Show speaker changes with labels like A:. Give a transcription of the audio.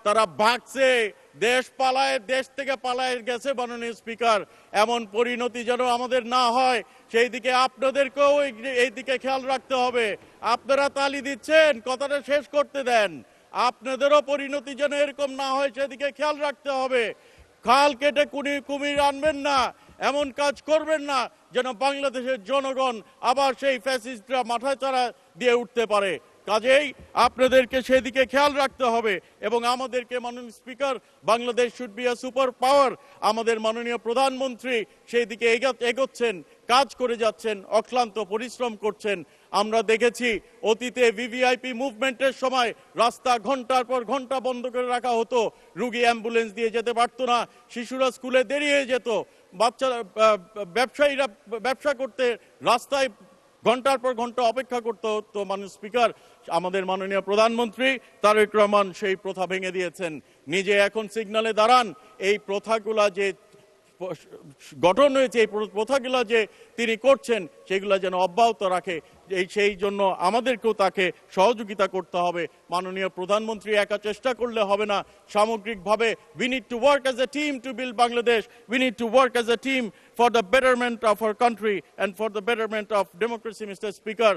A: তারা ভাগছে, দেশ থেকে পালায় গেছে। মাননীয় স্পিকার, এমন পরিণতি যেন আমাদের না হয় সেই দিকে আপনাদেরকেও এই দিকে খেয়াল রাখতে হবে। আপনারা তালি দিচ্ছেন, কথাটা শেষ করতে দেন। আপনাদেরও পরিণতি যেন এরকম না হয় সেদিকে খেয়াল রাখতে হবে। খাল কেটে কুমির আনবেন না, এমন কাজ করবেন না যেন বাংলাদেশের জনগণ আবার সেই ফ্যাসিস্টরা মাথাচাড়া দিয়ে উঠতে পারে। কাজেই আপনাদেরকে সেদিকে খেয়াল রাখতে হবে এবং আমাদেরকে, মাননীয় speaker, Bangladesh should be a super power. আমাদের মাননীয় প্রধানমন্ত্রী সেই দিকে এগোচ্ছেন, কাজ করে যাচ্ছেন, অক্লান্ত পরিশ্রম করছেন। আমরা দেখেছি অতীতে ভিভিআইপি মুভমেন্টের সময় রাস্তা ঘন্টার পর ঘন্টা বন্ধ করে রাখা হতো, রুগী অ্যাম্বুলেন্স দিয়ে যেতে পারতো না, শিশুরা স্কুলে দেরি হয়ে যেত, বাচ্চারা, ব্যবসায়ীরা ব্যবসা করতে রাস্তায় ঘন্টার পর ঘন্টা অপেক্ষা করতে হতো। মাননীয় স্পিকার, আমাদের মাননীয় প্রধানমন্ত্রী তারেক রহমান সেই প্রথা ভেঙে দিয়েছেন। নিজে এখন সিগন্যালে দাঁড়ান, এই প্রথাগুলা যে গঠন হয়েছে, এই প্রথাগুলো যে তিনি করছেন সেগুলো যেন অব্যাহত রাখে। সেই জন্য আমাদেরকেও তাকে সহযোগিতা করতে হবে। মাননীয় প্রধানমন্ত্রী একা চেষ্টা করলে হবে না, সামগ্রিকভাবে we need to work as a team to build Bangladesh. We need to work as a team for the betterment of our country and for the betterment of democracy, Mr. Speaker.